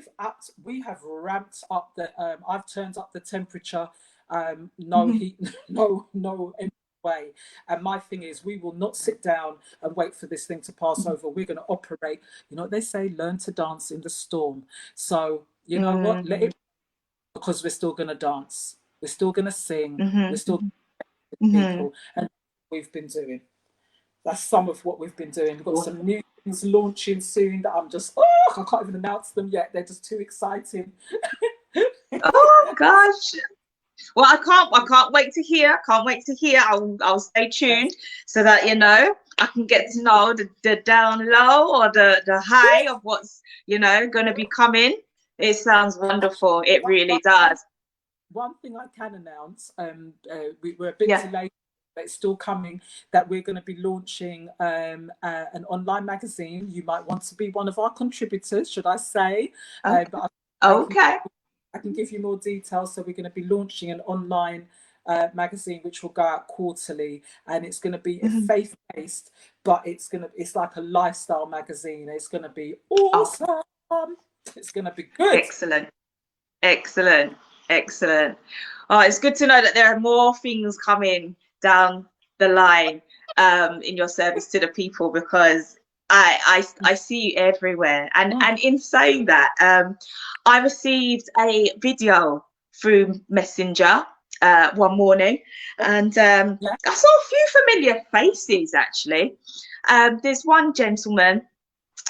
have ramped up I've turned up the temperature, no heat, no any way. And my thing is, we will not sit down and wait for this thing to pass over. We're going to operate, what they say, learn to dance in the storm. So you know what, let it, because we're still going to dance, we're still going to sing, we're still going to people, and we've been doing. That's some of what we've been doing. We've got some new things launching soon that I'm just, I can't even announce them yet. They're just too exciting. Oh gosh. Well, I can't wait to hear. I'll stay tuned so that I can get to know the down low or the high of what's going to be coming. It sounds wonderful. It really does. One thing I can announce, we're a bit delayed, but it's still coming, that we're going to be launching an online magazine. You might want to be one of our contributors, should I say? Okay. I can give you more details. So we're going to be launching an online magazine which will go out quarterly, and it's going to be faith-based, but it's like a lifestyle magazine. It's going to be awesome. It's going to be good. Excellent. Oh, it's good to know that there are more things coming down the line in your service to the people, because I see you everywhere. And in saying that, I received a video through Messenger one morning, and I saw a few familiar faces actually. There's one gentleman,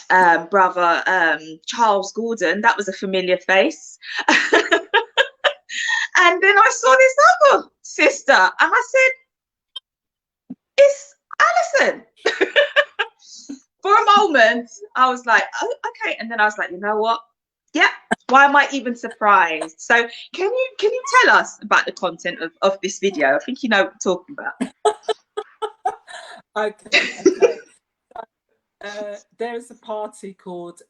brother Charles Gordon, that was a familiar face. And then I saw this other sister, and I said, it's Alison. For a moment, I was like, oh, okay. And then I was like, you know what? Yeah, why am I even surprised? So can you tell us about the content of this video? I think you know what we're talking about. Okay. There's a party called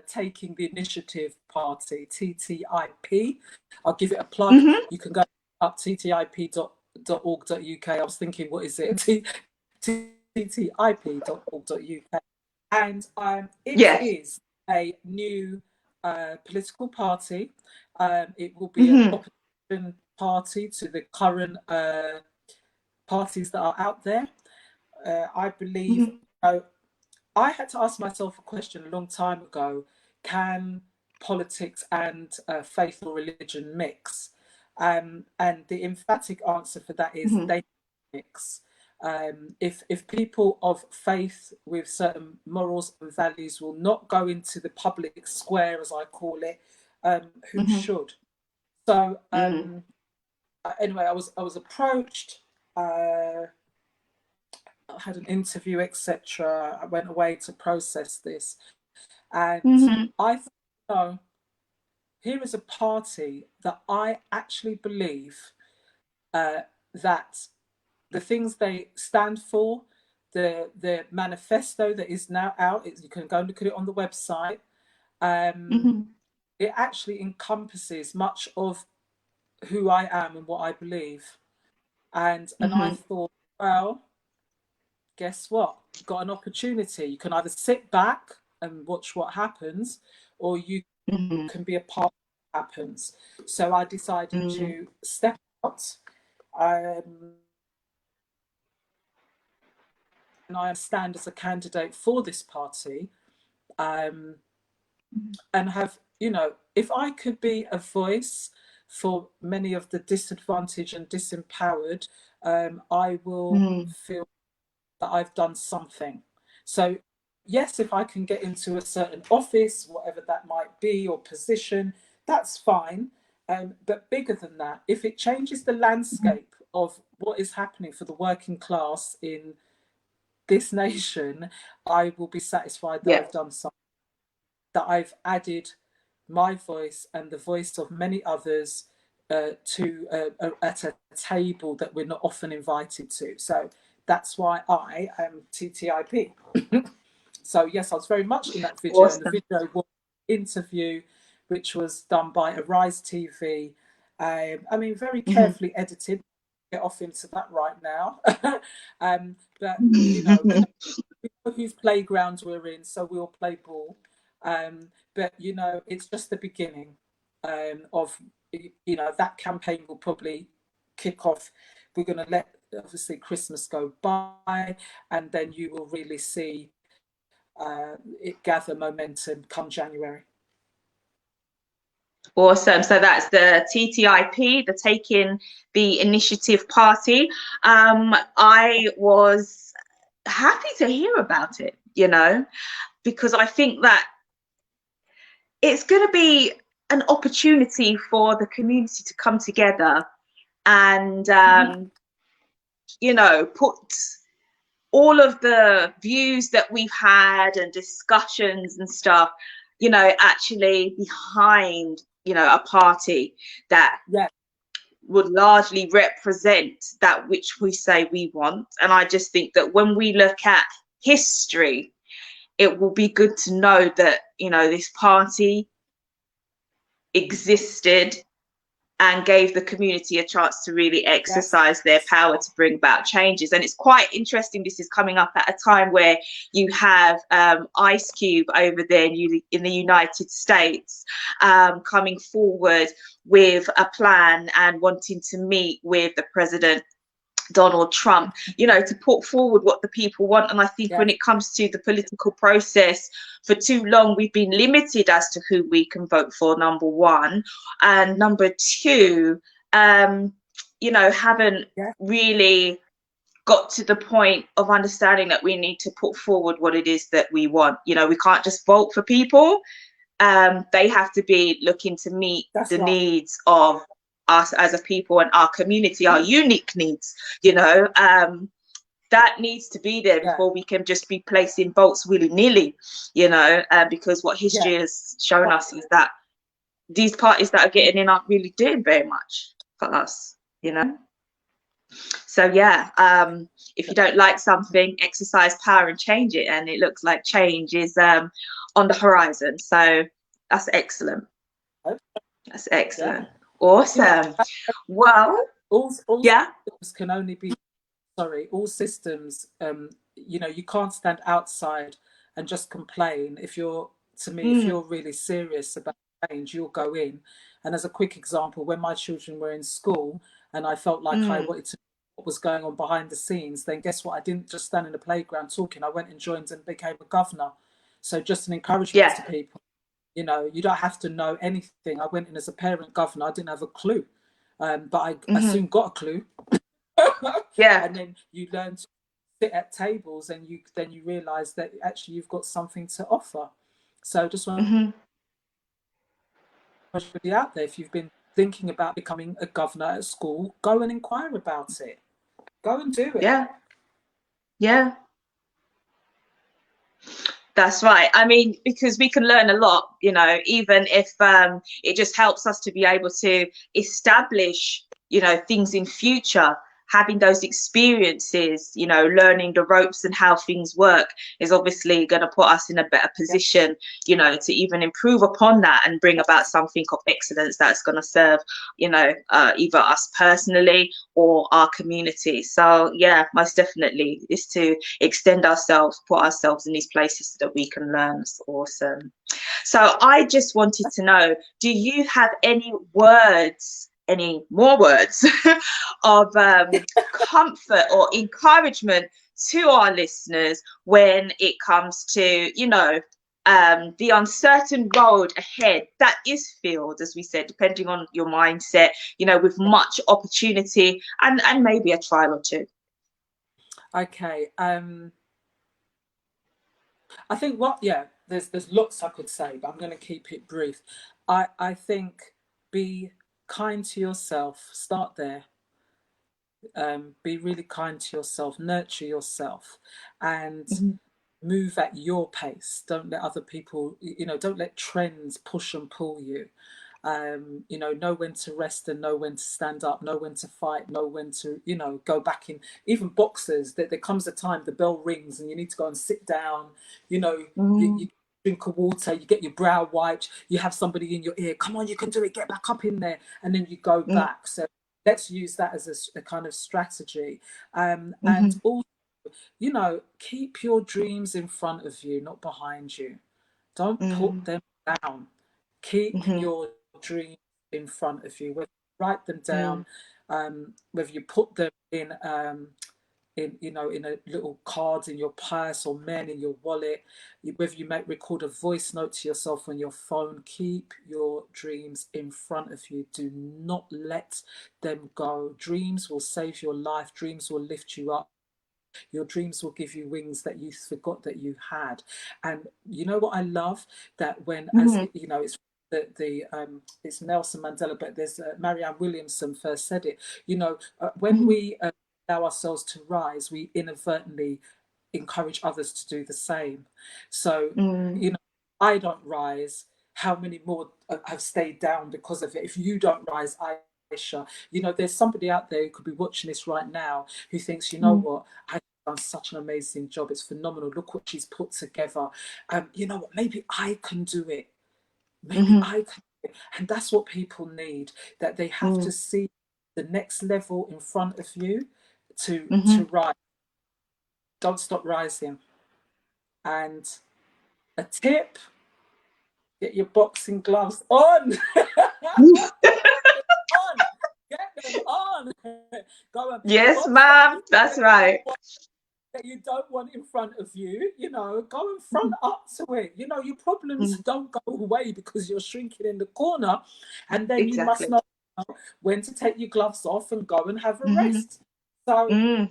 Taking the Initiative Party, TTIP. I'll give it a plug. You can go up ttip.org.uk. I was thinking, what is it? ttip.org.uk. And it is a new political party. It will be an opposition party to the current parties that are out there. I believe... I had to ask myself a question a long time ago: can politics and faith or religion mix? And the emphatic answer for that is they mix. If people of faith with certain morals and values will not go into the public square, as I call it, who should? So anyway, I was approached. I had an interview, etc. I went away to process this, and I thought, no, here is a party that I actually believe that the things they stand for, the manifesto that is now out, you can go and look at it on the website. It actually encompasses much of who I am and what I believe, and I thought, well, guess what? You've got an opportunity. You can either sit back and watch what happens, or you can be a part of what happens. So I decided to step out. And I stand as a candidate for this party, and have, if I could be a voice for many of the disadvantaged and disempowered, I will feel that I've done something. So yes, if I can get into a certain office, whatever that might be, or position, that's fine. But bigger than that, if it changes the landscape of what is happening for the working class in this nation, I will be satisfied that I've done something, that I've added my voice and the voice of many others to at a table that we're not often invited to. So that's why I am TTIP. So yes, I was very much in that video. Awesome. And the video was an interview which was done by Arise TV. I mean, very carefully edited. Get off into that right now. But whose playground we're in, so we'll play ball. But it's just the beginning of that campaign will probably kick off. We're going to let obviously Christmas go by, and then you will really see it gather momentum come January. Awesome. So that's the TTIP, the Taking the Initiative Party. I was happy to hear about it, because I think that it's going to be an opportunity for the community to come together and, put all of the views that we've had and discussions and stuff, actually behind, a party that would largely represent that which we say we want. And I just think that when we look at history, it will be good to know that, this party existed and gave the community a chance to really exercise their power to bring about changes. And it's quite interesting, this is coming up at a time where you have Ice Cube over there in the United States coming forward with a plan and wanting to meet with the president Donald Trump, you know, to put forward what the people want. And I think when it comes to the political process, for too long we've been limited as to who we can vote for, number one, and number two, you know, haven't really got to the point of understanding that we need to put forward what it is that we want. You know, we can't just vote for people. They have to be looking to meet the needs of us as a people and our community, our unique needs, you know. That needs to be there before we can just be placing votes willy-nilly, you know, because what history has shown us is that these parties that are getting in aren't really doing very much for us, you know. So if you don't like something, exercise power and change it, and it looks like change is on the horizon. So that's excellent. That's excellent. Awesome. Well, all systems can only be all systems, you know, you can't stand outside and just complain. If you're if you're really serious about change, you'll go in. And as a quick example, when my children were in school and I felt like I wanted to know what was going on behind the scenes, then guess what? I didn't just stand in the playground talking. I went and joined and became a governor. So just an encouragement to people. You know, you don't have to know anything. I went in as a parent governor. I didn't have a clue, but I soon got a clue. And then you learn to sit at tables, and then you realise that actually you've got something to offer. So just want to be out there. If you've been thinking about becoming a governor at school, go and inquire about it. Go and do it. Yeah. That's right. I mean, because we can learn a lot, you know, even if it just helps us to be able to establish, you know, things in future. Having those experiences, you know, learning the ropes and how things work is obviously going to put us in a better position, you know, to even improve upon that and bring about something of excellence that's going to serve, you know, either us personally or our community. So yeah, most definitely is to extend ourselves, put ourselves in these places so that we can learn. It's awesome. So I just wanted to know, do you have any more words of comfort or encouragement to our listeners when it comes to, you know, the uncertain road ahead that is filled, as we said, depending on your mindset, you know, with much opportunity and maybe a trial or two? Okay. I think there's lots I could say, but I'm going to keep it brief. I think be kind to yourself. Start there. Be really kind to yourself. Nurture yourself, and move at your pace. Don't let other people, you know, don't let trends push and pull you. You know when to rest and know when to stand up, know when to fight, know when to, you know, go back in. Even boxers, there comes a time the bell rings and you need to go and sit down, you know, you drink of water, you get your brow wiped, you have somebody in your ear, come on, you can do it, get back up in there, and then you go back. So let's use that as a kind of strategy. And also, you know, keep your dreams in front of you, not behind you. Don't put them down. Keep your dreams in front of you. Whether you write them down, whether you put them in you know, in a little cards in your purse or men in your wallet, whether you record a voice note to yourself on your phone, keep your dreams in front of you. Do not let them go. Dreams will save your life. Dreams will lift you up. Your dreams will give you wings that you forgot that you had. And you know what I love? That when, as you know, it's it's Nelson Mandela, but there's Marianne Williamson first said it. You know, when we allow ourselves to rise, we inadvertently encourage others to do the same. So, you know, I don't rise. How many more have stayed down because of it? If you don't rise, Aisha, you know, there's somebody out there who could be watching this right now who thinks, you know what, I've done such an amazing job. It's phenomenal. Look what she's put together. You know what? Maybe I can do it. Maybe I can And that's what people need, that they have to see the next level in front of you to rise. Don't stop rising. And a tip, get your boxing gloves on. Get them on. Go on. Yes, ma'am. That's right. That you don't want in front of you, you know, go and front up to it. You know, your problems don't go away because you're shrinking in the corner, and then you must know when to take your gloves off and go and have a rest. So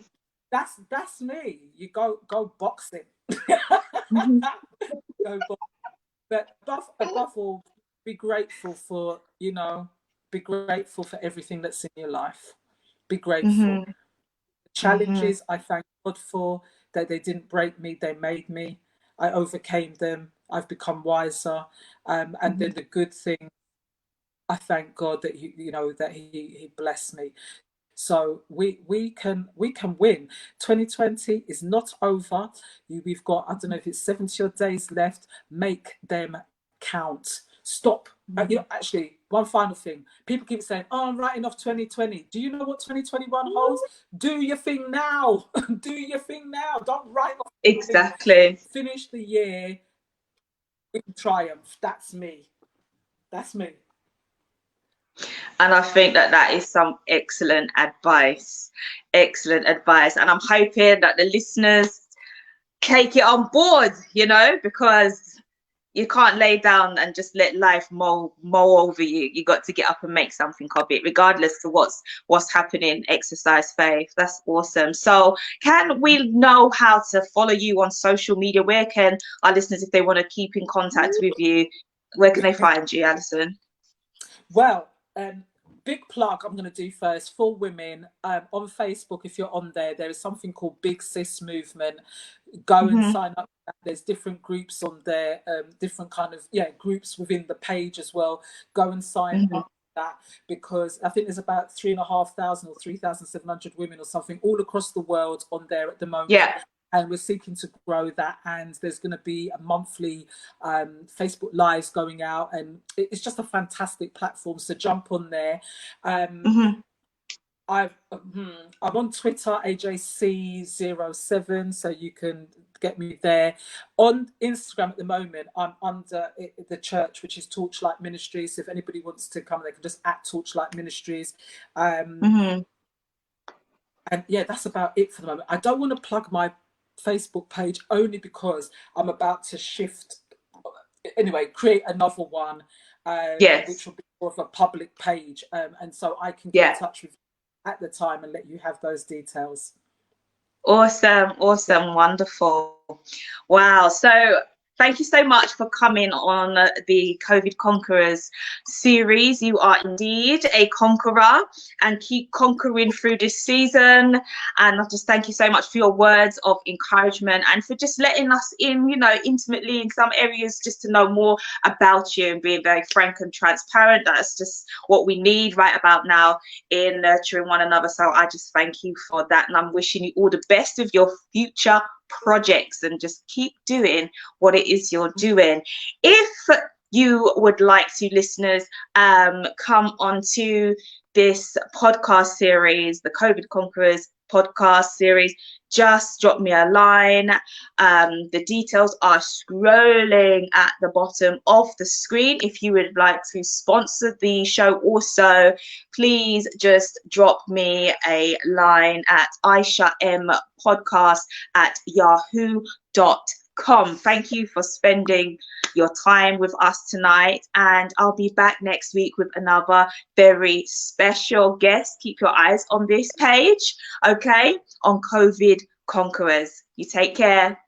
that's me. You go boxing. Go boxing. But above all, be grateful for, you know, be grateful for everything that's in your life. Be grateful. Challenges, I thank God for, that they didn't break me, they made me. I overcame them. I've become wiser. And then the good thing, I thank God that he blessed me. So we can win. 2020 is not over. We've got, I don't know if it's 70 odd days left. Make them count. Stop. You know, actually, one final thing. People keep saying, "Oh, I'm writing off 2020." Do you know what 2021 holds? Do your thing now. Do your thing now. Don't write off. Exactly. Finish the year with triumph. That's me. That's me. And I think that is some excellent advice. Excellent advice. And I'm hoping that the listeners take it on board, you know, because you can't lay down and just let life mull over you. You got to get up and make something of it, regardless of what's happening. Exercise faith. That's awesome. So can we know how to follow you on social media? Where can our listeners, if they want to keep in contact with you, where can they find you, Alison? Well, big plug I'm going to do first for women on Facebook. If you're on there, there is something called Big Sis Movement. Go and sign up. There's different groups on there, different kind of groups within the page as well. Go and sign up for that, because I think there's about 3,500 or 3,700 women or something all across the world on there at the moment. Yeah. And we're seeking to grow that, and there's going to be a monthly Facebook Lives going out, and it's just a fantastic platform. So jump on there. I'm on Twitter, AJC07, so you can get me there. On Instagram at the moment, I'm under the church, which is Torchlight Ministries. So if anybody wants to come, they can just @ Torchlight Ministries. And yeah, that's about it for the moment. I don't want to plug my Facebook page only because I'm about to shift. Anyway, create another one, which will be more of a public page, and so I can get in touch with you at the time and let you have those details. Awesome, wonderful. Wow. So thank you so much for coming on the COVID Conquerors series. You are indeed a conqueror, and keep conquering through this season. And I just thank you so much for your words of encouragement, and for just letting us in, you know, intimately in some areas, just to know more about you and being very frank and transparent. That's just what we need right about now in nurturing one another. So I just thank you for that, and I'm wishing you all the best of your future projects, and just keep doing what it is you're doing. If you would like to, listeners, come onto this podcast series, the COVID Conquerors podcast series, just drop me a line. The details are scrolling at the bottom of the screen. If you would like to sponsor the show also, please just drop me a line at aishapodcast@yahoo.com. Thank you for spending your time with us tonight, and I'll be back next week with another very special guest. Keep your eyes on this page, okay, on COVID Conquerors. You take care.